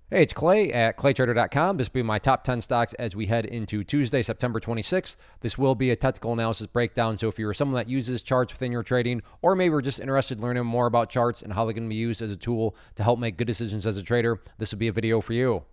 Hey, it's Clay at claytrader.com. This will be my top 10 stocks as we head into Tuesday, September 26th. This will be a technical analysis breakdown. So if you're someone that uses charts within your trading, or maybe you're just interested in learning more about charts and how they're going to be used as a tool to help make good decisions as a trader, this will be a video for you.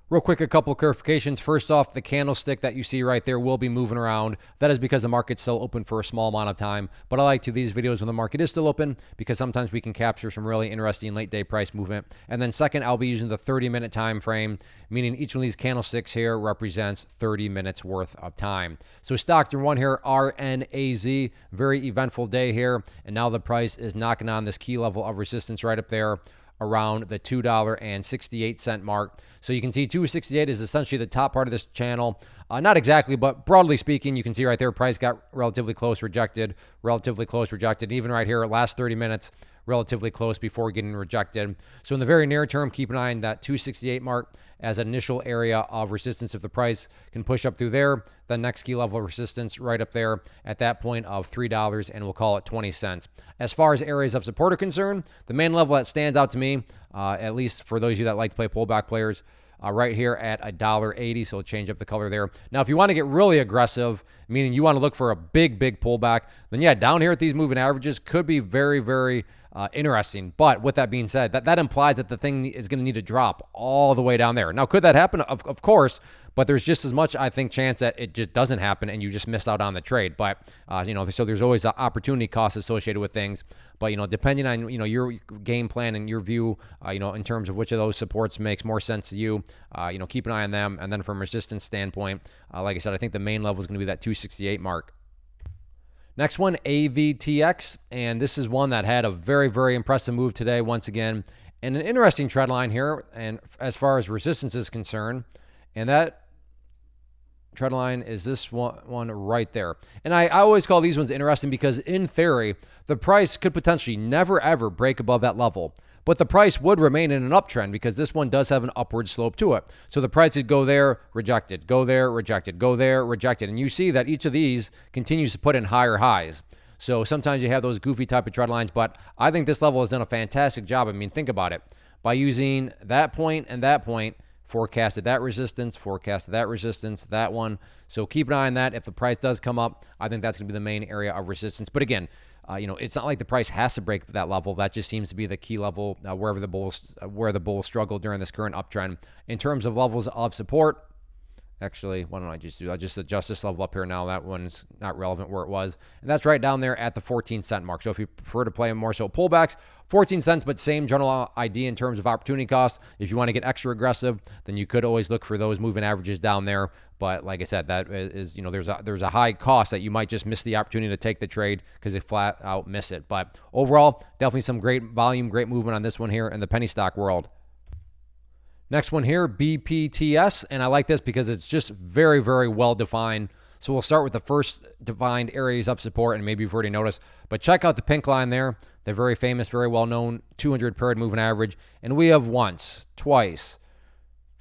Real quick, a couple of clarifications. First off, the candlestick that you see right there will be moving around. That is because the market's still open for a small amount of time. But I like to do these videos when the market is still open because sometimes we can capture some really interesting late day price movement. And then second, I'll be using the 30-minute time frame, meaning each one of these candlesticks here represents 30 minutes worth of time. So stock number one here, RNAZ, very eventful day here. And now the price is knocking on this key level of resistance right up there around the $2.68 mark. So you can see 268 is essentially the top part of this channel. Not exactly, but broadly speaking, you can see right there, price got relatively close, rejected, relatively close, rejected. Even right here, last 30 minutes, relatively close before getting rejected. So in the very near term, keep an eye on that 268 mark as an initial area of resistance. If the price can push up through there, the next key level of resistance right up there at that point of $3, and we'll call it 20 cents. As far as areas of support are concerned, the main level that stands out to me, at least for those of you that like to play pullback players, right here at $1.80, so we'll change up the color there. Now, if you want to get really aggressive, meaning you want to look for a big pullback, then yeah, down here at these moving averages could be very interesting. But with that being said, that implies that the thing is going to need to drop all the way down there. Now, could that happen? Of course, but there's just as much, I think, chance that it just doesn't happen and you just miss out on the trade. But, so there's always an opportunity cost associated with things. But, depending on, your game plan and your view, in terms of which of those supports makes more sense to you, keep an eye on them. And then from a resistance standpoint, like I said, I think the main level is going to be that 268 mark. Next one, AVTX, and this is one that had a very impressive move today once again, and an interesting trend line here, and as far as resistance is concerned, and that trend line is this one right there. And I always call these ones interesting because in theory, the price could potentially never ever break above that level. But the price would remain in an uptrend because this one does have an upward slope to it. So the price would go there, rejected, go there, rejected, go there, rejected. And you see that each of these continues to put in higher highs. So sometimes you have those goofy type of trend lines, but I think this level has done a fantastic job. I mean, think about it. By using that point and that point, forecasted that resistance, that one. So keep an eye on that. If the price does come up, I think that's going to be the main area of resistance. But again, it's not like the price has to break that level. That just seems to be the key level where the bulls struggle during this current uptrend. In terms of levels of support, actually, why don't I just adjust this level up here now. That one's not relevant where it was. And that's right down there at the 14-cent mark. So if you prefer to play more so pullbacks, 14 cents, but same general idea in terms of opportunity cost. If you want to get extra aggressive, then you could always look for those moving averages down there. But like I said, that is, there's a high cost that you might just miss the opportunity to take the trade because you flat out miss it. But overall, definitely some great volume, great movement on this one here in the penny stock world. Next one here, BPTS, and I like this because it's just very well defined. So we'll start with the first defined areas of support, and maybe you've already noticed, but check out the pink line there, the very famous, very well-known 200 period moving average, and we have once, twice,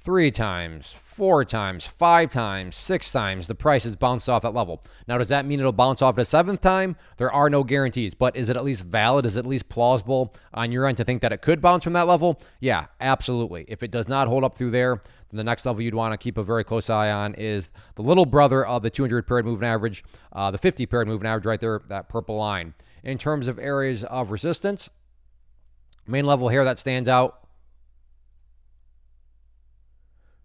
3 times, 4 times, 5 times, 6 times, the price has bounced off that level. Now, does that mean it'll bounce off the 7th time? There are no guarantees, but is it at least valid? Is it at least plausible on your end to think that it could bounce from that level? Yeah, absolutely. If it does not hold up through there, then the next level you'd want to keep a very close eye on is the little brother of the 200 period moving average, the 50 period moving average right there, that purple line. In terms of areas of resistance, main level here that stands out,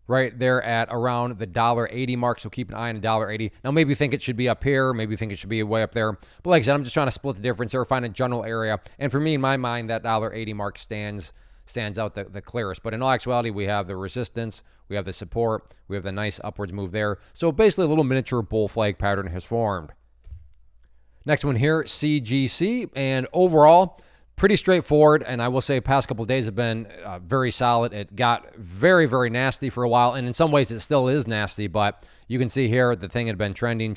right there at around the $1.80 mark. So keep an eye on $1.80. Now, maybe you think it should be up here. Maybe you think it should be way up there. But like I said, I'm just trying to split the difference here, find a general area. And for me, in my mind, that $1.80 mark stands out the clearest. But in all actuality, we have the resistance, we have the support, we have the nice upwards move there. So basically, a little miniature bull flag pattern has formed. Next one here, CGC. And overall, pretty straightforward, and I will say past couple of days have been very solid. It got very nasty for a while, and in some ways it still is nasty, but you can see here the thing had been trending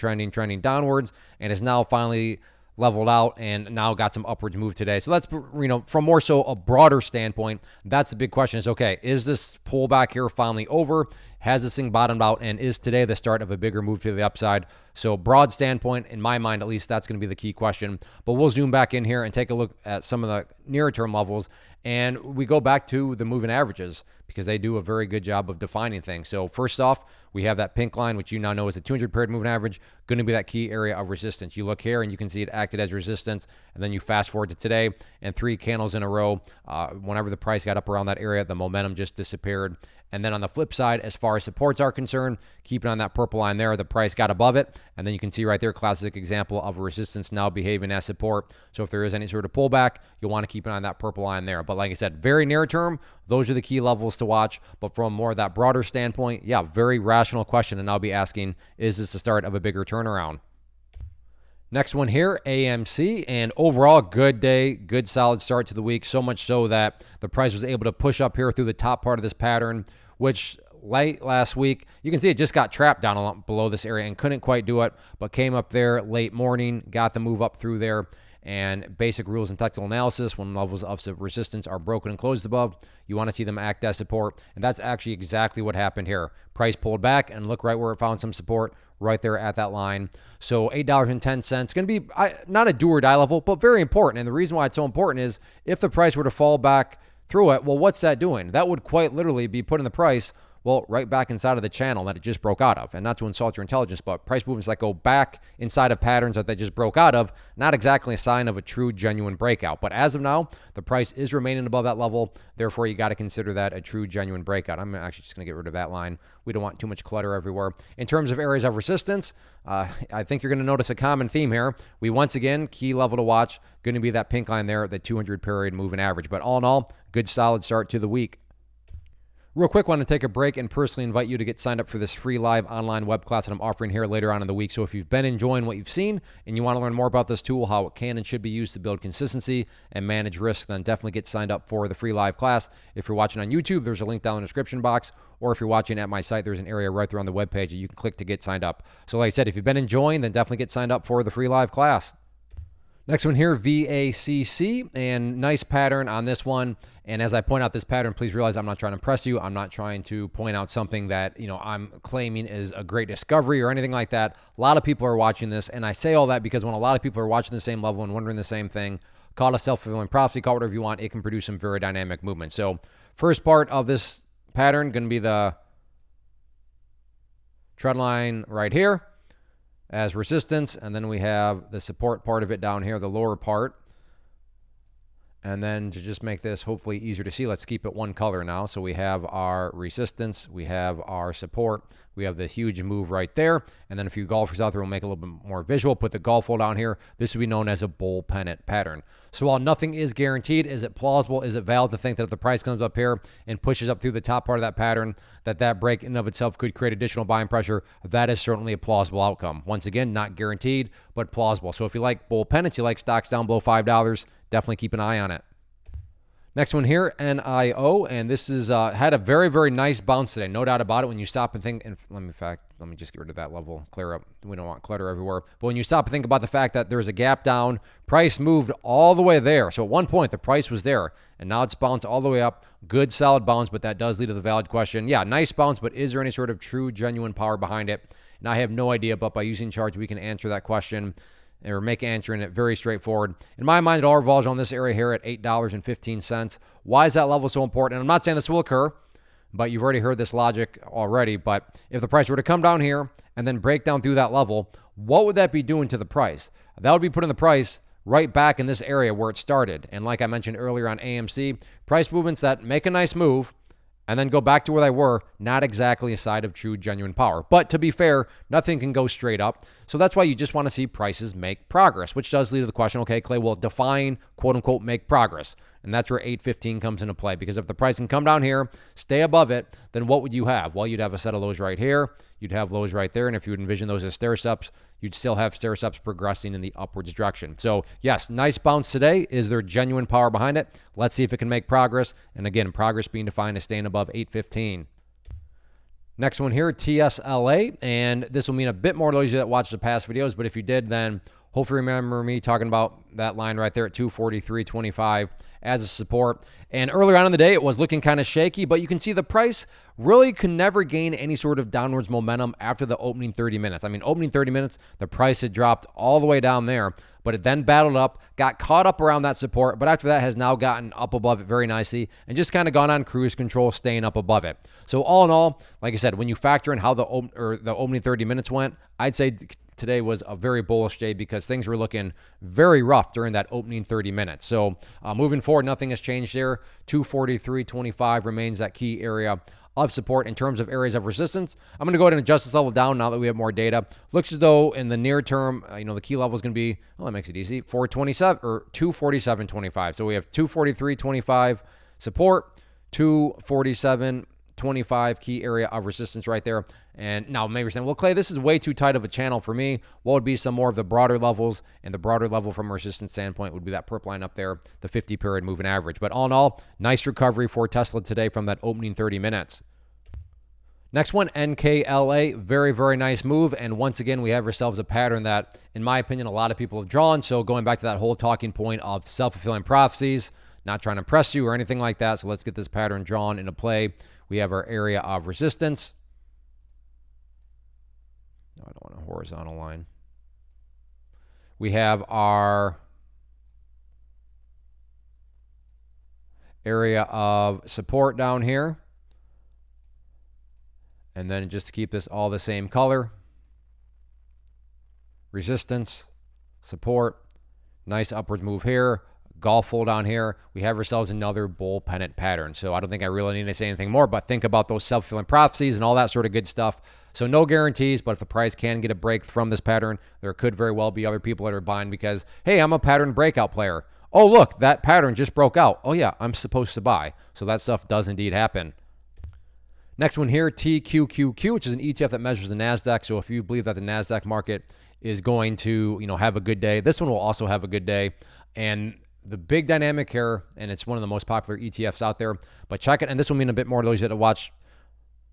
downwards, and is now finally leveled out and now got some upwards move today. So that's, from more so a broader standpoint, that's the big question is, okay, is this pullback here finally over? Has this thing bottomed out? And is today the start of a bigger move to the upside? So broad standpoint, in my mind, at least, that's going to be the key question. But we'll zoom back in here and take a look at some of the nearer term levels. And we go back to the moving averages because they do a very good job of defining things. So first off, we have that pink line, which you now know is the 200 period moving average, going to be that key area of resistance. You look here and you can see it acted as resistance, and then you fast forward to today and 3 candles in a row. Whenever the price got up around that area, the momentum just disappeared. And then on the flip side, as far as supports are concerned, keeping on that purple line there, the price got above it. And then you can see right there, classic example of resistance now behaving as support. So if there is any sort of pullback, you'll want to keep an eye on that purple line there. But like I said, very near term, those are the key levels to watch. But from more of that broader standpoint, yeah, very rational question. And I'll be asking, is this the start of a bigger turnaround? Next one here, AMC, and overall good day, good solid start to the week, so much so that the price was able to push up here through the top part of this pattern, which late last week, you can see it just got trapped down below this area and couldn't quite do it, but came up there late morning, got the move up through there. And basic rules in technical analysis, when levels of resistance are broken and closed above, you want to see them act as support. And that's actually exactly what happened here. Price pulled back and look right where it found some support, right there at that line. So $8.10, going to be not a do or die level, but very important. And the reason why it's so important is if the price were to fall back through it, well, what's that doing? That would quite literally be putting the price, well, right back inside of the channel that it just broke out of. And not to insult your intelligence, but price movements that go back inside of patterns that they just broke out of, not exactly a sign of a true, genuine breakout. But as of now, the price is remaining above that level. Therefore, you got to consider that a true, genuine breakout. I'm actually just going to get rid of that line. We don't want too much clutter everywhere. In terms of areas of resistance, I think you're going to notice a common theme here. We, once again, key level to watch, going to be that pink line there, the 200 period moving average. But all in all, good solid start to the week. Real quick, want to take a break and personally invite you to get signed up for this free live online web class that I'm offering here later on in the week. So if you've been enjoying what you've seen and you want to learn more about this tool, how it can and should be used to build consistency and manage risk, then definitely get signed up for the free live class. If you're watching on YouTube, there's a link down in the description box. Or if you're watching at my site, there's an area right there on the webpage that you can click to get signed up. So like I said, if you've been enjoying, then definitely get signed up for the free live class. Next one here, VACC, and nice pattern on this one. And as I point out this pattern, please realize I'm not trying to impress you. I'm not trying to point out something that, I'm claiming is a great discovery or anything like that. A lot of people are watching this, and I say all that because when a lot of people are watching the same level and wondering the same thing, call it a self-fulfilling prophecy, call it whatever you want, it can produce some very dynamic movement. So first part of this pattern going to be the trend line right here as resistance, and then we have the support part of it down here, the lower part. And then to just make this hopefully easier to see, let's keep it one color now. So we have our resistance, we have our support, we have the huge move right there. And then a few golfers out there will make it a little bit more visual. Put the golf hole down here. This would be known as a bull pennant pattern. So while nothing is guaranteed, is it plausible? Is it valid to think that if the price comes up here and pushes up through the top part of that pattern, that break in and of itself could create additional buying pressure? That is certainly a plausible outcome. Once again, not guaranteed, but plausible. So if you like bull pennants, you like stocks down below $5, definitely keep an eye on it. Next one here, NIO, and this is had a very, very nice bounce today. No doubt about it. When you stop and think, and let me just get rid of that level, clear up. We don't want clutter everywhere. But when you stop and think about the fact that there's a gap down, price moved all the way there. So at one point, the price was there, and now it's bounced all the way up. Good, solid bounce, but that does lead to the valid question. Yeah, nice bounce, but is there any sort of true, genuine power behind it? And I have no idea, but by using charts, we can answer that question or make answering it very straightforward. In my mind, it all revolves on this area here at $8.15. Why is that level so important? And I'm not saying this will occur, but you've already heard this logic already. But if the price were to come down here and then break down through that level, what would that be doing to the price? That would be putting the price right back in this area where it started. And like I mentioned earlier on AMC, price movements that make a nice move and then go back to where they were, not exactly a side of true, genuine power. But to be fair, nothing can go straight up. So that's why you just want to see prices make progress, which does lead to the question, okay, Clay, well, define, quote unquote, make progress. And that's where 815 comes into play. Because if the price can come down here, stay above it, then what would you have? Well, you'd have a set of lows right here. You'd have lows right there. And if you would envision those as stair-steps, you'd still have stair-steps progressing in the upwards direction. So yes, nice bounce today. Is there genuine power behind it? Let's see if it can make progress. And again, progress being defined as staying above 815. Next one here, TSLA. And this will mean a bit more to those that watched the past videos. But if you did, then hopefully remember me talking about that line right there at 243.25 as a support. And earlier on in the day, it was looking kind of shaky, but you can see the price really could never gain any sort of downwards momentum after the opening 30 minutes. I mean, opening 30 minutes, the price had dropped all the way down there, but it then battled up, got caught up around that support, but after that has now gotten up above it very nicely and just kind of gone on cruise control, staying up above it. So all in all, like I said, when you factor in how the opening 30 minutes went, I'd say today was a very bullish day because things were looking very rough during that opening 30 minutes. So moving forward, nothing has changed there. 243.25 remains that key area of support. In terms of areas of resistance, I'm going to go ahead and adjust this level down now that we have more data. Looks as though in the near term, the key level is going to be, well, that makes it easy, 427 or 247.25. So we have 243.25 support, 247.25 key area of resistance right there. And now maybe you're saying, well, Clay, this is way too tight of a channel for me. What would be some more of the broader levels? And the broader level from a resistance standpoint would be that purple line up there, the 50-period moving average. But all in all, nice recovery for Tesla today from that opening 30 minutes. Next one, NKLA, very, very nice move. And once again, we have ourselves a pattern that, in my opinion, a lot of people have drawn. So going back to that whole talking point of self-fulfilling prophecies, not trying to impress you or anything like that. So let's get this pattern drawn into play. We have our area of resistance. No, I don't want a horizontal line. We have our area of support down here. And then just to keep this all the same color, resistance, support, nice upwards move here, golf hole down here. We have ourselves another bull pennant pattern. So I don't think I really need to say anything more, but think about those self-fulfilling prophecies and all that sort of good stuff. So no guarantees, but if the price can get a break from this pattern, there could very well be other people that are buying because, hey, I'm a pattern breakout player. Oh, look, that pattern just broke out. Oh, yeah, I'm supposed to buy. So that stuff does indeed happen. Next one here, TQQQ, which is an ETF that measures the NASDAQ. So if you believe that the NASDAQ market is going to, have a good day, this one will also have a good day. And the big dynamic here, and it's one of the most popular ETFs out there, but check it. And this will mean a bit more to those that watch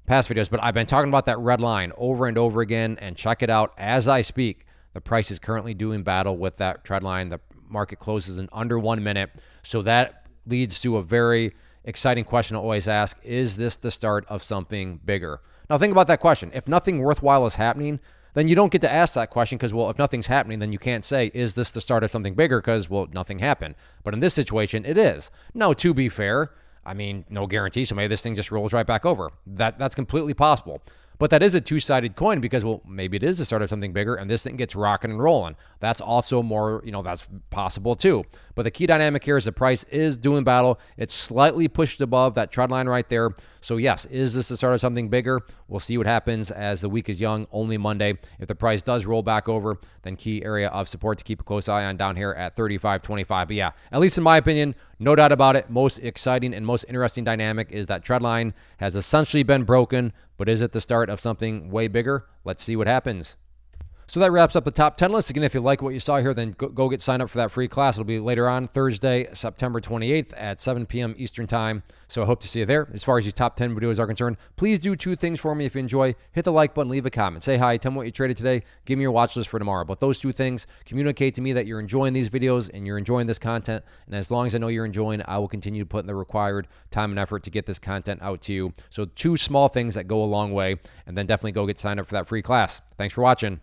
past videos, but I've been talking about that red line over and over again, and check it out as I speak. The price is currently doing battle with that trend line. The market closes in under 1 minute. So that leads to a very exciting question I always ask, is this the start of something bigger? Now think about that question. If nothing worthwhile is happening, then you don't get to ask that question because, well, if nothing's happening, then you can't say, is this the start of something bigger? Because, well, nothing happened. But in this situation, it is. Now, to be fair, I mean, no guarantee, so maybe this thing just rolls right back over. That's completely possible. But that is a two-sided coin because, well, maybe it is the start of something bigger and this thing gets rocking and rolling. That's also more, that's possible too. But the key dynamic here is the price is doing battle. It's slightly pushed above that trend line right there. So yes, is this the start of something bigger? We'll see what happens as the week is young, only Monday. If the price does roll back over, then key area of support to keep a close eye on down here at 35.25. But yeah, at least in my opinion, no doubt about it, most exciting and most interesting dynamic is that trend line has essentially been broken, but is it the start of something way bigger? Let's see what happens. So that wraps up the top 10 list. Again, if you like what you saw here, then go get signed up for that free class. It'll be later on Thursday, September 28th at 7 p.m. Eastern time. So I hope to see you there. As far as these top 10 videos are concerned, please do two things for me if you enjoy. Hit the like button, leave a comment. Say hi, tell me what you traded today. Give me your watch list for tomorrow. But those two things communicate to me that you're enjoying these videos and you're enjoying this content. And as long as I know you're enjoying, I will continue to put in the required time and effort to get this content out to you. So two small things that go a long way. And then definitely go get signed up for that free class. Thanks for watching.